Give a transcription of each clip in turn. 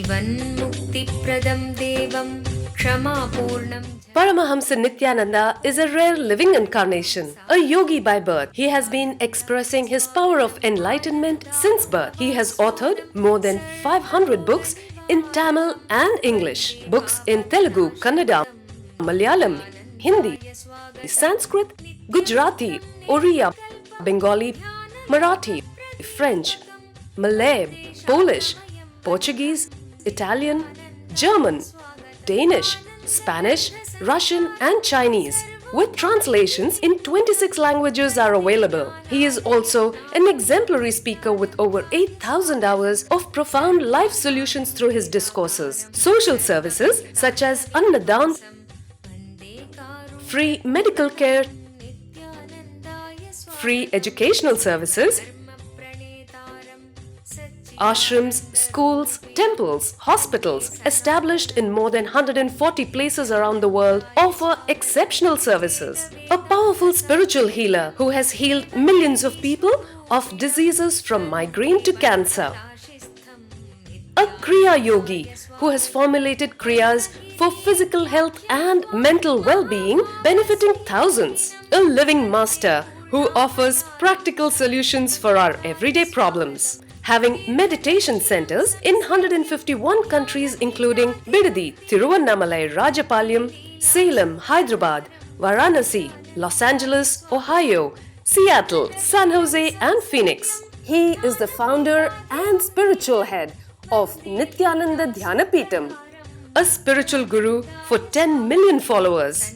Jivanmukti-pradam devam Kshama-purnam. Paramahamsa Nithyananda is a rare living incarnation, a yogi by birth. He has been expressing his power of enlightenment since birth. He has authored more than 500 books in Tamil and English, books in Telugu, Kannada, Malayalam, Hindi, Sanskrit, Gujarati, Oriya, Bengali, Marathi, French, Malay, Polish, Portuguese, Italian, German, Danish, Spanish, Russian and Chinese, with translations in 26 languages are available. He is also an exemplary speaker with over 8,000 hours of profound life solutions through his discourses. Social services such as Annadan, free medical care, free educational services, ashrams, schools, temples, hospitals, established in more than 140 places around the world, offer exceptional services. A powerful spiritual healer who has healed millions of people of diseases from migraine to cancer. A Kriya Yogi who has formulated Kriyas for physical health and mental well-being, benefiting thousands. A living master who offers practical solutions for our everyday problems. Having meditation centers in 151 countries including Bidadi, Tiruvannamalai, Rajapalyam, Salem, Hyderabad, Varanasi, Los Angeles, Ohio, Seattle, San Jose and Phoenix. He is the founder and spiritual head of Nithyananda Dhyanapitham, a spiritual guru for 10 million followers,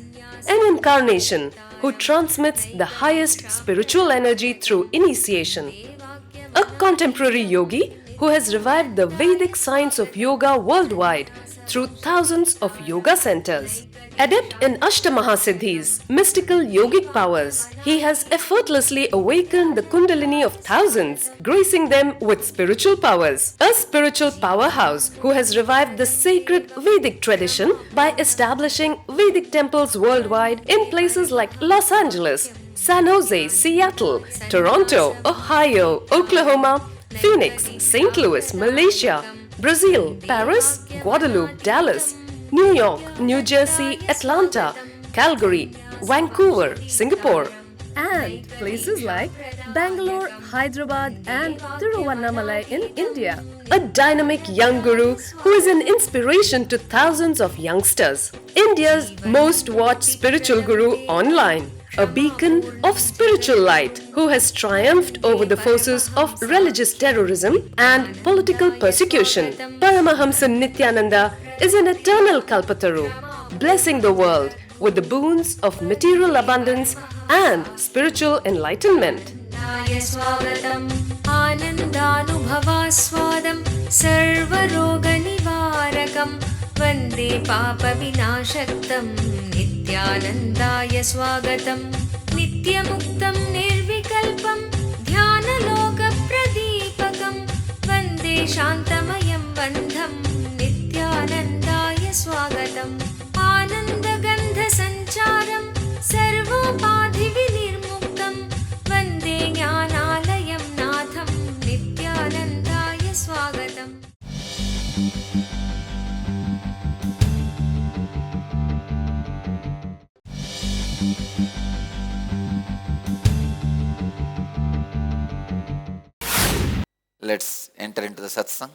an incarnation who transmits the highest spiritual energy through initiation. A contemporary yogi who has revived the Vedic science of yoga worldwide through thousands of yoga centers. Adept in Ashtamahasiddhis, mystical yogic powers, he has effortlessly awakened the Kundalini of thousands, gracing them with spiritual powers. A spiritual powerhouse who has revived the sacred Vedic tradition by establishing Vedic temples worldwide in places like Los Angeles, San Jose, Seattle, Toronto, Ohio, Oklahoma, Phoenix, St. Louis, Malaysia, Brazil, Paris, Guadeloupe, Dallas, New York, New Jersey, Atlanta, Calgary, Vancouver, Singapore, and places like Bangalore, Hyderabad, and Tiruvannamalai in India. A dynamic young guru who is an inspiration to thousands of youngsters. India's most watched spiritual guru online. A beacon of spiritual light who has triumphed over the forces of religious terrorism and political persecution. Paramahamsa Nithyananda is an eternal Kalpataru, blessing the world with the boons of material abundance and spiritual enlightenment. Anandanubhavaswadam sarvaroganivarakam Vande Papa Vinashaktam Nityanandaya Swagatam Nityamuktam Nirvikalpam Dhyanaloka Pradipakam Vande Shantamayam Bandham Nityanandaya Swagatam Anandagandha Sancharam Sarvopadhi Vinirmuktam Vande Jnanalayam Natham Nityanandaya Swagatam. Let's enter into the satsang.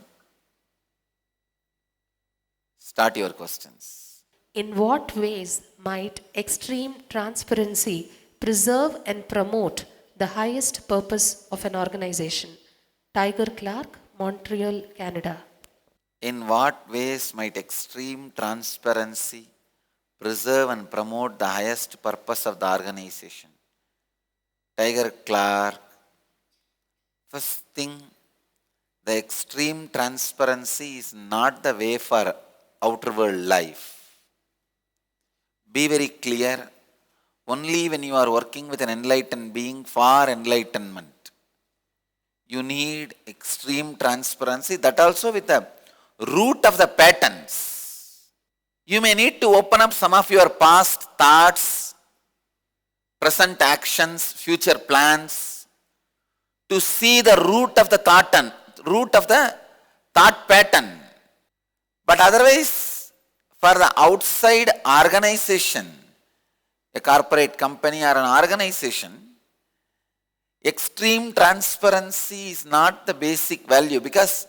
Start your questions. In what ways might extreme transparency preserve and promote the highest purpose of an organization? Tiger Clark, Montral, Canada. In what ways might extreme transparency preserve and promote the highest purpose of the organization? Tiger Clark. First thing, the extreme transparency is not the way for outer world life. Be very clear, only when you are working with an enlightened being for enlightenment, you need extreme transparency, that also with the root of the patterns. You may need to open up some of your past thoughts, present actions, future plans, to see the root of the thought pattern. But otherwise, for the outside organization, a corporate company or an organization, extreme transparency is not the basic value, because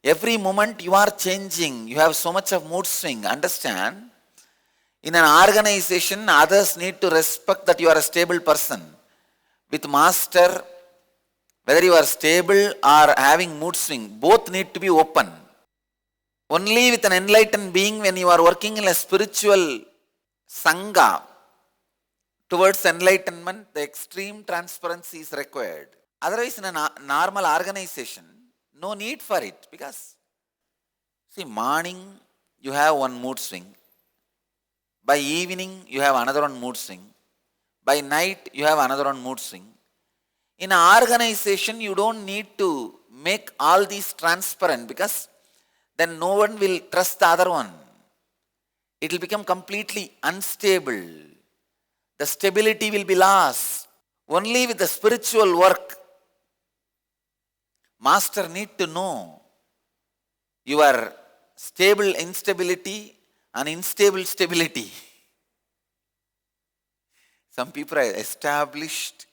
every moment you are changing, you have so much of mood swing. Understand? In an organization, others need to respect that you are a stable person. With master, whether you are stable or having mood swing, both need to be open. Only with an enlightened being, when you are working in a spiritual sangha towards enlightenment, the extreme transparency is required. Otherwise, in a normal organization, no need for it, because see, morning you have one mood swing, by evening you have another one mood swing, by night you have another one mood swing. In an organization, you don't need to make all these transparent, because then no one will trust the other one. It will become completely unstable. The stability will be lost. Only with the spiritual work, master need to know your stable instability and unstable stability. Some people are established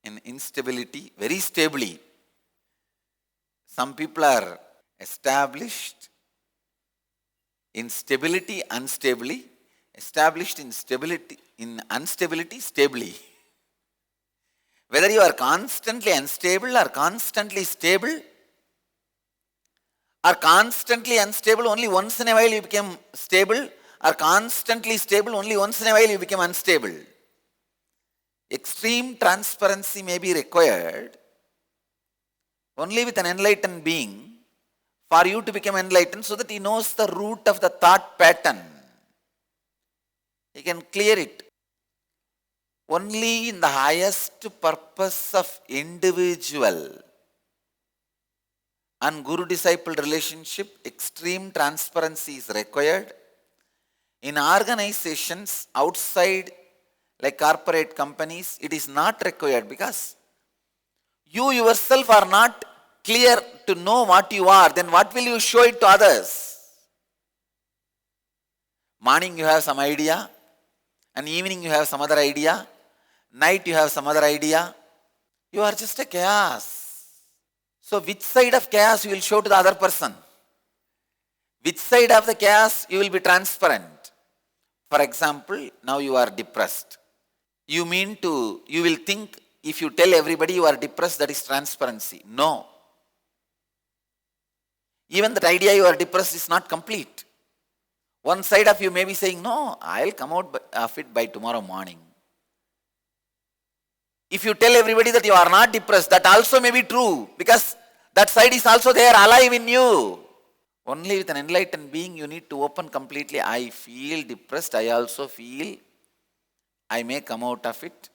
in instability very stably. Some people are established in stability unstably, established in stability in instability stably. Whether you are constantly unstable or constantly stable, or constantly unstable, only once in a while you become stable, or constantly stable, only once in a while you become unstable. Extreme transparency may be required only with an enlightened being for you to become enlightened, so that he knows the root of the thought pattern. He can clear it. Only in the highest purpose of individual and guru-disciple relationship, extreme transparency is required. In organizations outside, like corporate companies, it is not required, because you yourself are not clear to know what you are. Then what will you show it to others? Morning you have some idea, and evening you have some other idea, night you have some other idea. You are just a chaos. So which side of chaos you will show to the other person? Which side of the chaos you will be transparent? For example, now you are depressed. You will think, if you tell everybody you are depressed, that is transparency. No. Even that idea you are depressed is not complete. One side of you may be saying, no, I'll come out of it by tomorrow morning. If you tell everybody that you are not depressed, that also may be true, because that side is also there, alive in you. Only with an enlightened being you need to open completely. I feel depressed, I also feel I may come out of it.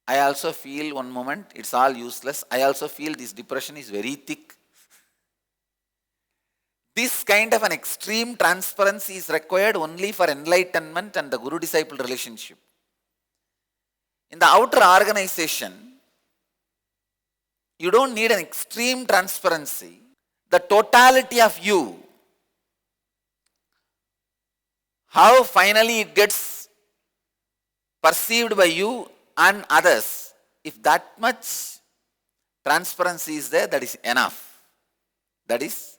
I also feel one moment it's all useless. I also feel this depression is very thick. This kind of an extreme transparency is required only for enlightenment and the guru-disciple relationship. In the outer organization, you don't need an extreme transparency. The totality of you, how finally it gets perceived by you and others, if that much transparency is there, that is enough. That is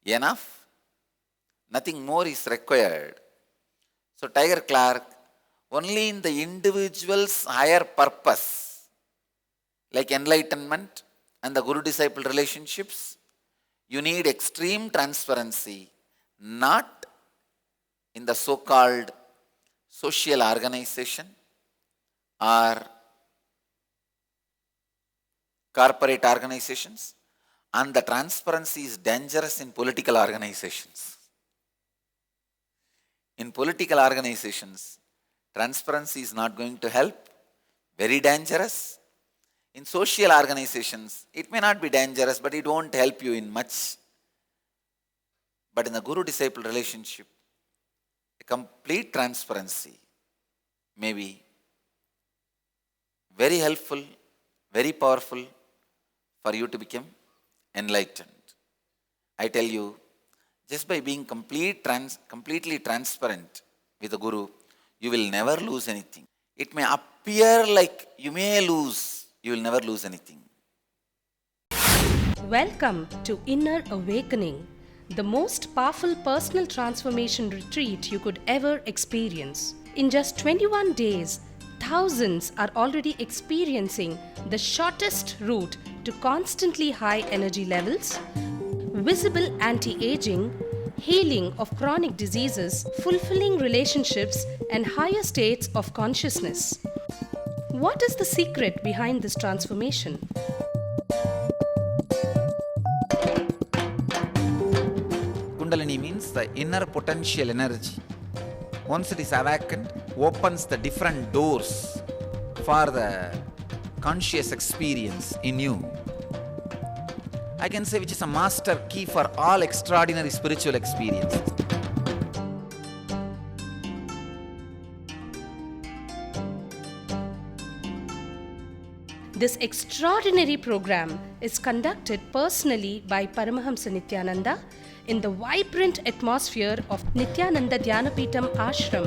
enough. Nothing more is required. So Tiger Clark, only in the individual's higher purpose, like enlightenment and the guru-disciple relationships, you need extreme transparency, not in the so-called social organization or corporate organizations, and the transparency is dangerous in political organizations. In political organizations, transparency is not going to help, very dangerous. In social organizations, it may not be dangerous, but it won't help you in much. But in the guru-disciple relationship, a complete transparency may be very helpful, very powerful for you to become enlightened. I tell you, just by being completely transparent with the Guru, you will never lose anything. It may appear like you may lose, you will never lose anything. Welcome to Inner Awakening, the most powerful personal transformation retreat you could ever experience. In just 21 days, thousands are already experiencing the shortest route to constantly high energy levels, visible anti-aging, healing of chronic diseases, fulfilling relationships, and higher states of consciousness. What is the secret behind this transformation? Kundalini means the inner potential energy. Once it is awakened, opens the different doors for the conscious experience in you. I can say which is a master key for all extraordinary spiritual experiences. This extraordinary program is conducted personally by Paramahamsa Nithyananda in the vibrant atmosphere of Nithyananda Dhyanapitham ashram.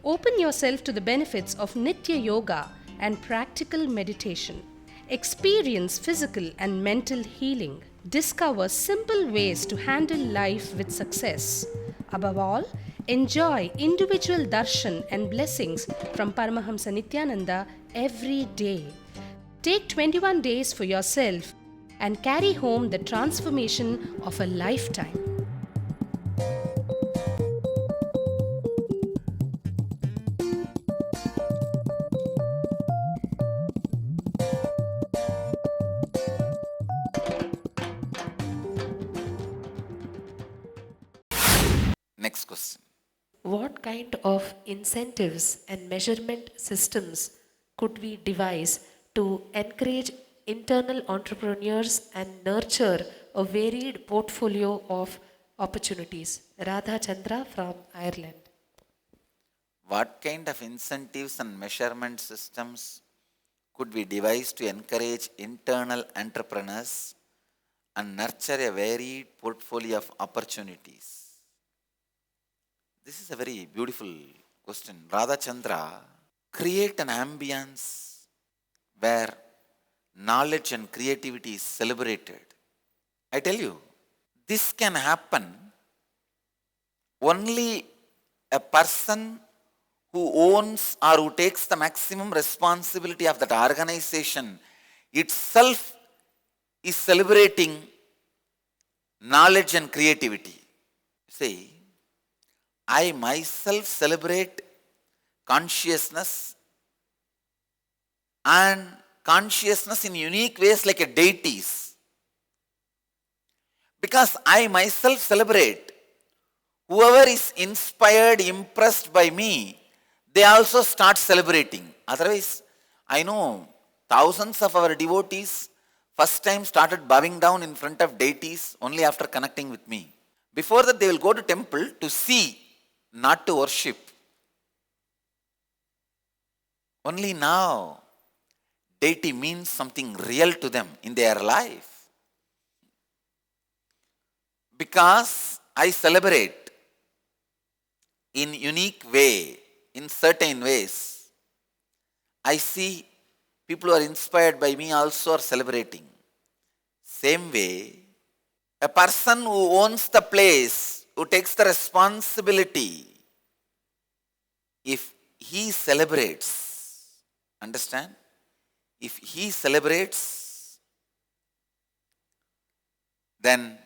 Open yourself to the benefits of Nitya Yoga and practical meditation. Experience physical and mental healing. Discover simple ways to handle life with success. Above all, enjoy individual darshan and blessings from Paramahamsa Nithyananda every day. Take 21 days for yourself and carry home the transformation of a lifetime. Next question. What kind of incentives and measurement systems could we devise to encourage internal entrepreneurs and nurture a varied portfolio of opportunities? Radha Chandra from Ireland. What kind of incentives and measurement systems could we devise to encourage internal entrepreneurs and nurture a varied portfolio of opportunities? This is a very beautiful question. Radha Chandra, create an ambience where knowledge and creativity is celebrated. I tell you, this can happen only a person who owns or who takes the maximum responsibility of that organization itself is celebrating knowledge and creativity. See, I myself celebrate consciousness and consciousness in unique ways like a deities. Because I myself celebrate, whoever is inspired, impressed by me, they also start celebrating. Otherwise, I know thousands of our devotees first time started bowing down in front of deities only after connecting with me. Before that, they will go to temple to see, not to worship. Only now, deity means something real to them in their life. Because I celebrate in unique way, in certain ways, I see people who are inspired by me also are celebrating. Same way, a person who owns the place, who takes the responsibility, if he celebrates, understand? If he celebrates, then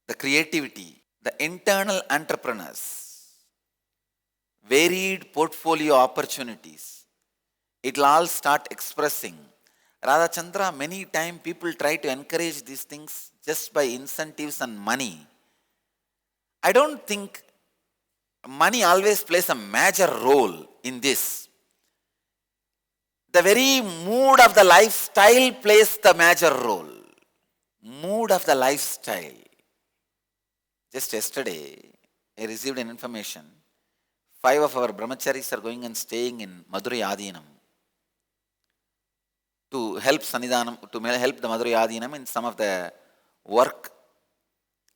the creativity, the internal entrepreneurs, varied portfolio opportunities, it will all start expressing. Radha Chandra, many times people try to encourage these things just by incentives and money. I don't think money always plays a major role in this. The very mood of the lifestyle plays the major role. mood of the lifestyle. Just yesterday, I received an information. 5 of our brahmacharis are going and staying in Madurai Adinam to help Sanidhanam, to help the Madurai Adinam in some of the work.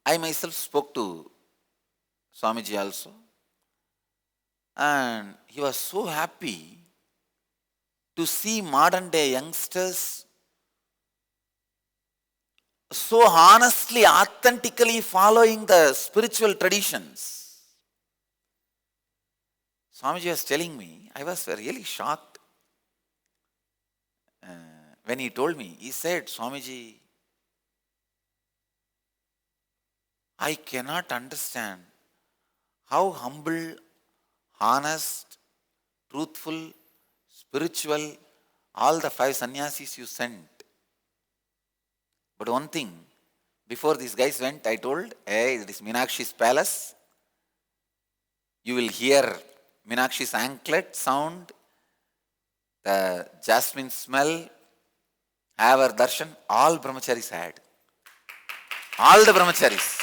I myself spoke to Swamiji also, and he was so happy to see modern day youngsters so honestly, authentically following the spiritual traditions. Swamiji was telling me, I was really shocked when he told me. He said, Swamiji, I cannot understand how humble, honest, truthful, spiritual, all the 5 sannyasis you sent. But one thing, before these guys went, I told, hey, it is Meenakshi's palace. You will hear Meenakshi's anklet sound, the jasmine smell, have our darshan. All brahmacharis had. All the brahmacharis.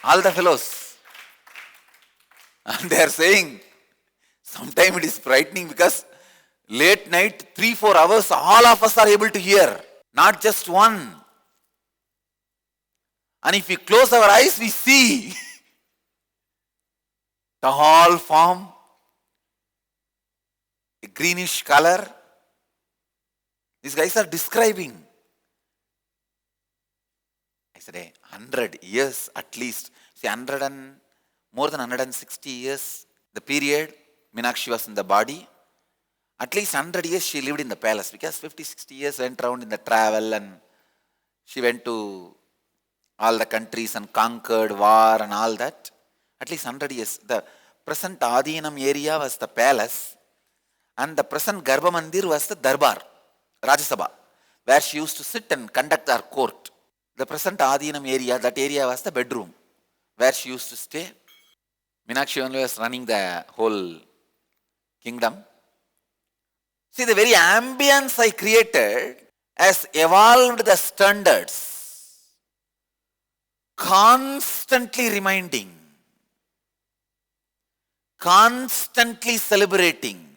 All the fellows. And they are saying, sometimes it is frightening because late night, 3-4 hours, all of us are able to hear. Not just one. And if we close our eyes, we see the whole form, a greenish color. These guys are describing. I said, hey, 100 years at least. See, more than 160 years, the period Meenakshi was in the body. At least 100 years she lived in the palace, because 50-60 years went around in the travel, and she went to all the countries and conquered war and all that. At least 100 years. The present Adinam area was the palace, and the present Garbha Mandir was the Darbar, Rajya Sabha, where she used to sit and conduct her court. The present Adinam area, that area was the bedroom, where she used to stay. Meenakshi only was running the whole kingdom. See, the very ambience I created has evolved the standards, constantly reminding, constantly celebrating,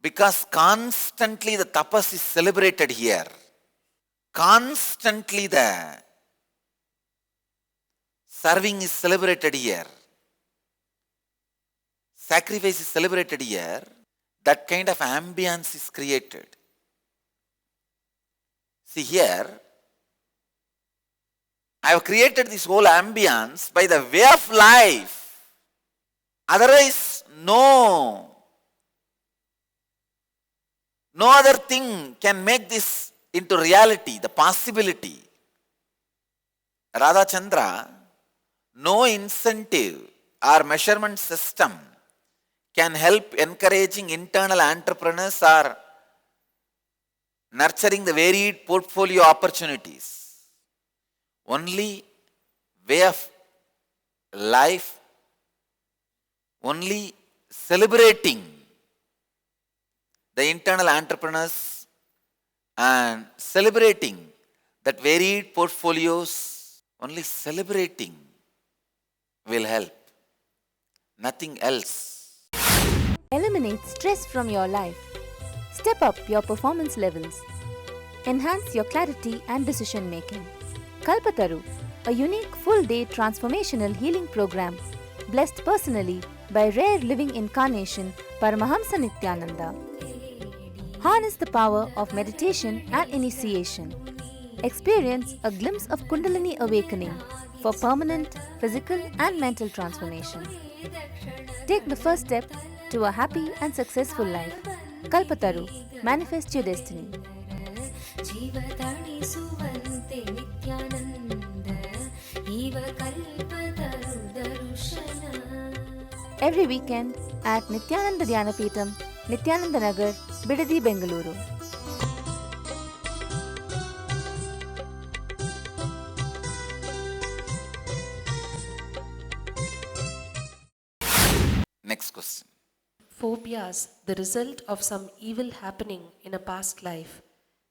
because constantly the tapas is celebrated here, constantly the serving is celebrated here, sacrifice is celebrated here. That kind of ambience is created. See, here I have created this whole ambience by the way of life. Otherwise, no other thing can make this into reality, the possibility. Radha Chandra, no incentive or measurement system can help encouraging internal entrepreneurs or nurturing the varied portfolio opportunities. Only way of life, only celebrating the internal entrepreneurs and celebrating that varied portfolios, only celebrating will help. Nothing else. Eliminate stress from your life. Step up your performance levels. Enhance your clarity and decision making. Kalpataru, a unique full-day transformational healing program blessed personally by rare living incarnation Paramahamsa Nithyananda. Harness the power of meditation and initiation. Experience a glimpse of Kundalini awakening for permanent physical and mental transformation. Take the first step to a happy and successful life. Kalpataru, manifest your destiny. Every weekend at Nithyananda Dhyanapeetham, Nithyananda Nagar, Bidadi, Bengaluru. question. Phobias, the result of some evil happening in a past life.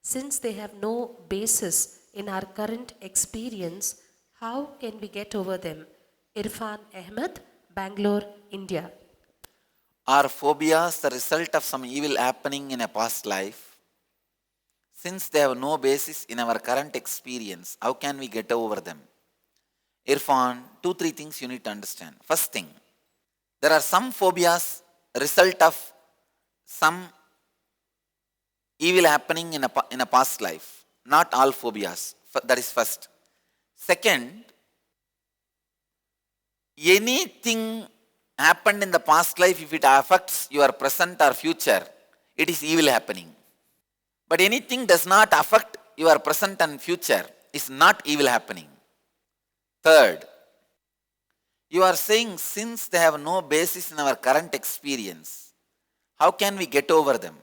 Since they have no basis in our current experience, how can we get over them? Irfan Ahmed, Bangalore, India. Are phobias the result of some evil happening in a past life? Since they have no basis in our current experience, how can we get over them? Irfan, 2-3 things you need to understand. First thing, there are some phobias result of some evil happening in a past life. Not all phobias. That is first. Second, anything happened in the past life, if it affects your present or future, it is evil happening. But anything does not affect your present and future is not evil happening. Third, you are saying since they have no basis in our current experience, how can we get over them?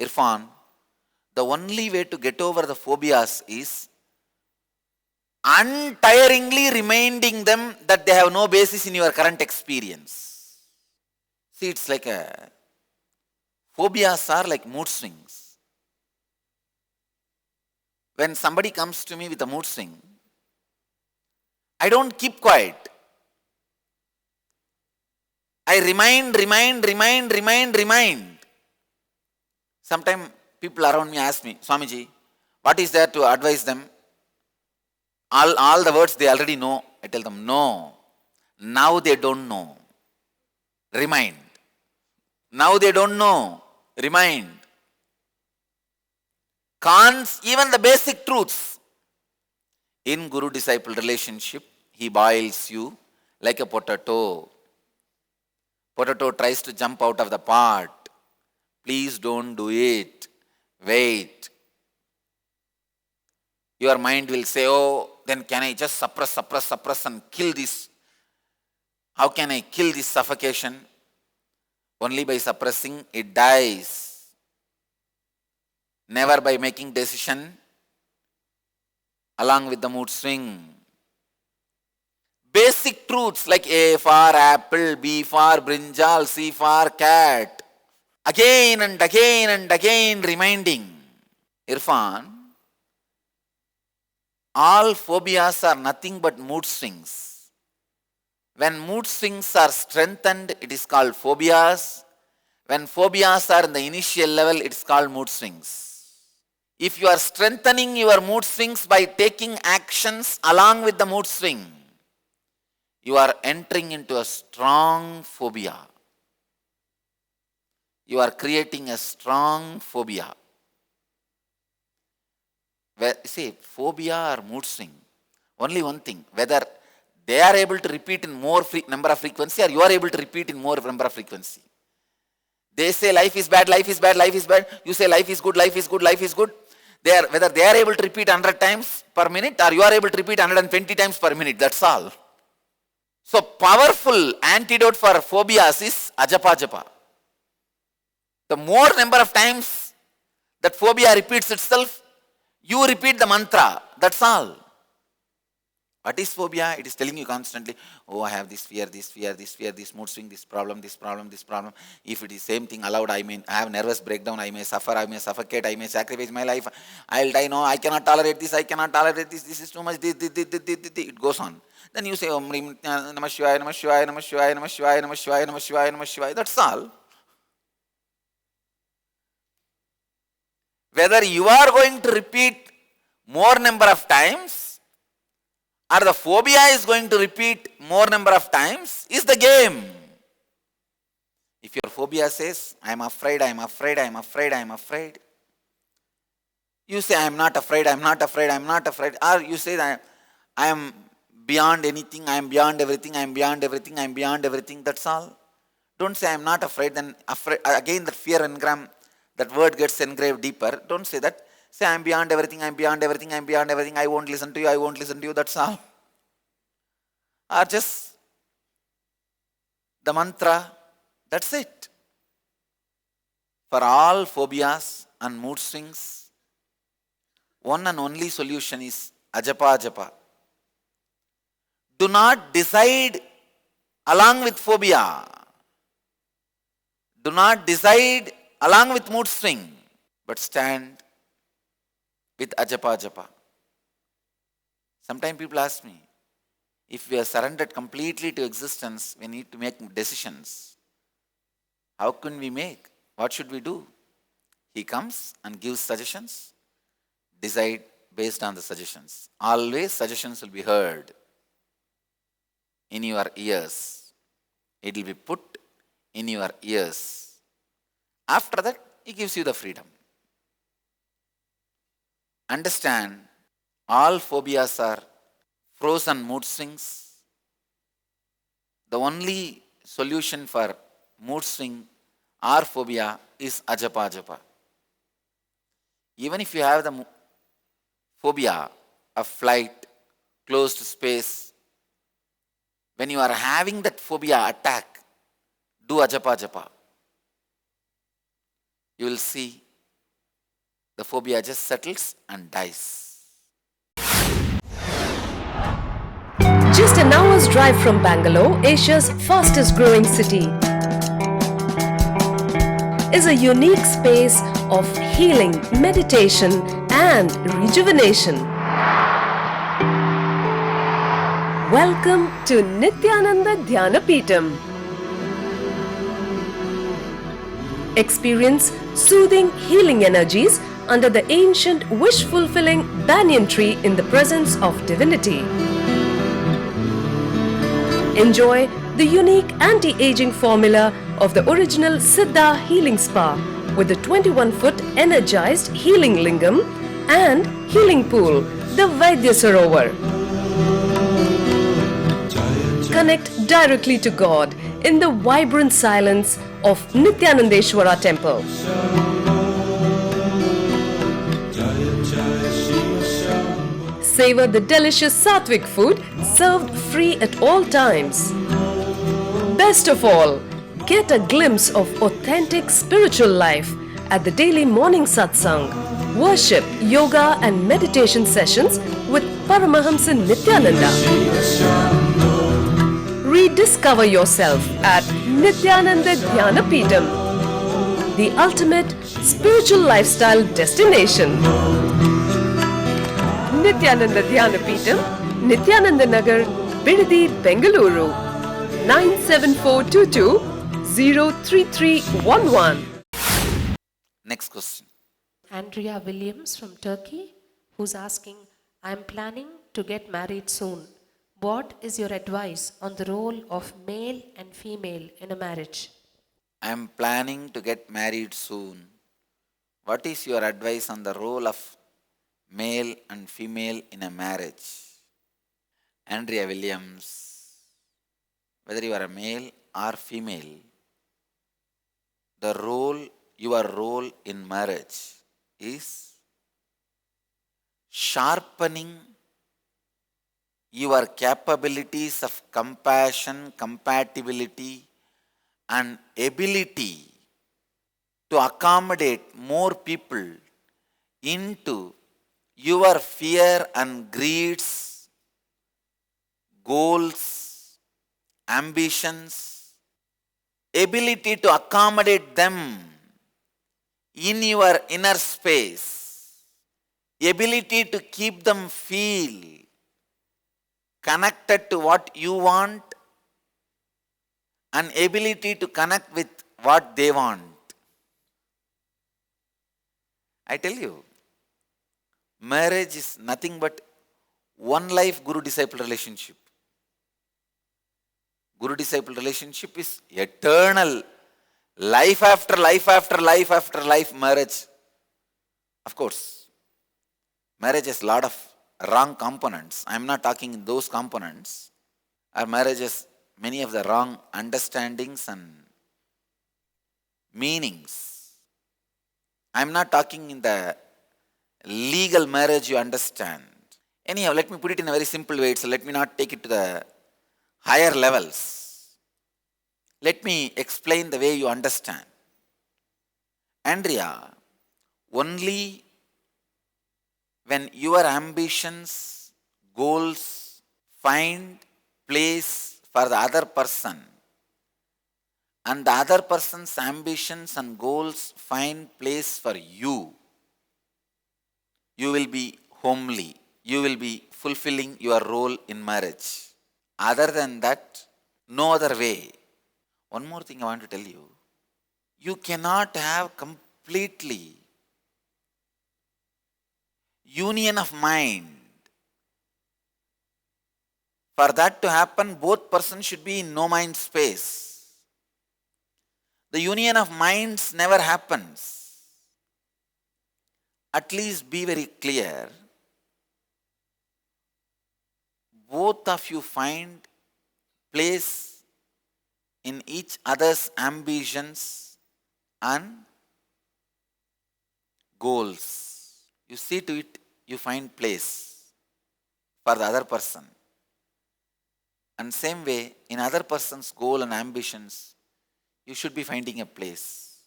Irfan, the only way to get over the phobias is untiringly reminding them that they have no basis in your current experience. See, it's like phobias are like mood swings. When somebody comes to me with a mood swing, I don't keep quiet. I remind. Sometimes people around me ask me, Swamiji, what is there to advise them? All the words they already know. I tell them, no. Now they don't know. Remind. Now they don't know. Remind. Even the basic truths. In guru-disciple relationship, he boils you like a potato. Potato tries to jump out of the pot. Please don't do it. Wait. Your mind will say, oh, then can I just suppress and kill this? How can I kill this suffocation? Only by suppressing, it dies. Never by making decision along with the mood swing. Basic truths like A for apple, B for brinjal, C for cat. Again and again reminding. Irfan, all phobias are nothing but mood swings. When mood swings are strengthened, it is called phobias. When phobias are in the initial level, it is called mood swings. If you are strengthening your mood swings by taking actions along with the mood swing, you are entering into a strong phobia. You are creating a strong phobia. See, phobia or mood swing, only one thing, whether they are able to repeat in more number of frequency or you are able to repeat in more number of frequency. They say life is bad. You say life is good. Whether they are able to repeat 100 times per minute or you are able to repeat 120 times per minute, that's all. So powerful antidote for phobias is ajapa. The more number of times that phobia repeats itself, you repeat the mantra. That's all. What is phobia? It is telling you constantly, oh, I have this fear, this mood swing, this problem. If it is same thing aloud, I may have nervous breakdown, I may suffer, I may suffocate, I may sacrifice my life, I'll die, no, I cannot tolerate this, this is too much, it goes on. Then you say, Om Rim Namah Shivaya, Namah Shivaya, Namah Shivaya, Namah Shivaya, Namah Shivaya, Namah Shivaya, Namah Shivaya. That's all. Whether you are going to repeat more number of times or the phobia is going to repeat more number of times is the game. If your phobia says, I am afraid, you say, I am not afraid. Or you say, I am beyond anything, I am beyond everything, that's all. Don't say I am not afraid, then afraid, again that fear engram, that word gets engraved deeper. Don't say that. Say I am beyond everything, I won't listen to you, that's all. Or just the mantra, that's it. For all phobias and mood swings, one and only solution is ajapa. Do not decide along with phobia. Do not decide along with mood swing, but stand with ajapa japa. Sometimes people ask me, if we are surrendered completely to existence, we need to make decisions. How can we make? What should we do? He comes and gives suggestions. Decide based on the suggestions. Always suggestions will be heard in your ears. It will be put in your ears. After that, he gives you the freedom. Understand, all phobias are frozen mood swings. The only solution for mood swing or phobia is ajapa japa. Even if you have the phobia of flight, closed space, when you are having that phobia attack, do ajapa japa. You will see the phobia just settles and dies. Just an hour's drive from Bangalore, Asia's fastest growing city, is a unique space of healing, meditation, and rejuvenation. Welcome to Nithyananda Dhyanapitham. Experience soothing healing energies under the ancient wish-fulfilling banyan tree in the presence of divinity. Enjoy the unique anti-aging formula of the original Siddha Healing Spa with the 21-foot energized healing lingam and healing pool, the Vaidya Sarovar. Connect directly to God in the vibrant silence of Nithyanandeshwara temple. Savor the delicious sattvic food served free at all times. Best of all, get a glimpse of authentic spiritual life at the daily morning satsang, worship, yoga and meditation sessions with Paramahamsa Nithyananda. Rediscover yourself at Nithyananda Dhyanapitham, the ultimate spiritual lifestyle destination. Nithyananda Dhyanapitham, Nithyananda Nagar, Bidadi, Bengaluru, 97422-03311. Next question. Andrea Williams from Turkey, who's asking, I'm planning to get married soon. What is your advice on the role of male and female in a marriage? I am planning to get married soon. What is your advice on the role of male and female in a marriage? Andrea Williams, whether you are a male or female, your role in marriage is sharpening your capabilities of compassion, compatibility, and ability to accommodate more people into your fear and greeds, goals, ambitions, ability to accommodate them in your inner space, ability to keep them feel connected to what you want, and ability to connect with what they want. I tell you, marriage is nothing but one life guru-disciple relationship. Guru-disciple relationship is eternal. Life after life after life after life marriage. Of course, marriage has a lot of wrong components. I am not talking in those components. Our marriage has many of the wrong understandings and meanings. I am not talking in the legal marriage you understand. Anyhow, let me put it in a very simple way, so let me not take it to the higher levels. Let me explain the way you understand. Andrea, only when your ambitions, goals find place for the other person and the other person's ambitions and goals find place for you, you will be homely. You will be fulfilling your role in marriage. Other than that, no other way. One more thing I want to tell you. You cannot have completely union of mind. For that to happen, both persons should be in no mind space. The union of minds never happens. At least be very clear. Both of you find place in each other's ambitions and goals. You see to it, you find place for the other person. And same way, in other person's goal and ambitions, you should be finding a place.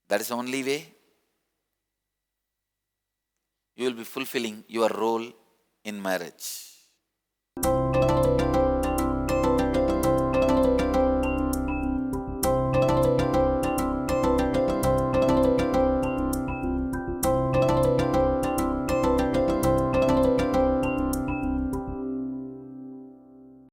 That is the only way you will be fulfilling your role in marriage.